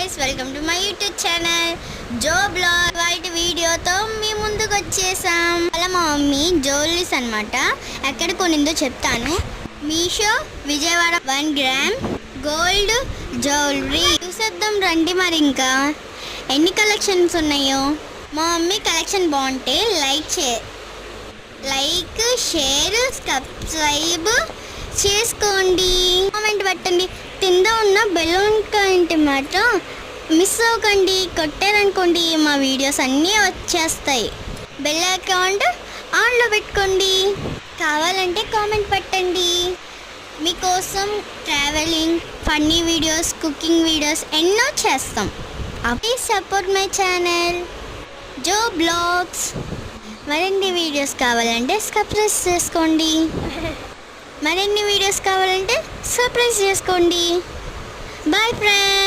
guys, welcome to my YouTube channel Jo blog. వాటి వీడియోతో మీ ముందుకు వచ్చేసాం. అలా మా మమ్మీ జ్యువెలరీస్ అనమాట ఎక్కడ కొనిందో చెప్తాను. Meesho Vijayawada 1 gram gold jewellery చూసేద్దాం రండి. మరి ఇంకా ఎన్ని కలెక్షన్స్ ఉన్నాయో. మా మమ్మీ కలెక్షన్ బాగుంటే లైక్, షేర్, సబ్స్క్రైబ్ చేసుకోండి, కామెంట్ పెట్టండి. కింద ఉన్న బెలూన్ కంటే మాత్రం మిస్ అవ్వకండి. కొట్టారనుకోండి మా వీడియోస్ అన్నీ వచ్చేస్తాయి. బెల్ అకౌంట్ ఆన్లో పెట్టుకోండి. కావాలంటే కామెంట్ పెట్టండి. మీకోసం travelling, funny videos, cooking videos ఎన్నో చేస్తాం. Please support my channel Jo blogs. మరిన్ని వీడియోస్ కావాలంటే సబ్స్క్రైబ్ చేసుకోండి. మరిన్ని వీడియోస్ కావాలంటే సబ్స్క్రైబ్ చేసుకోండి. Bye friends.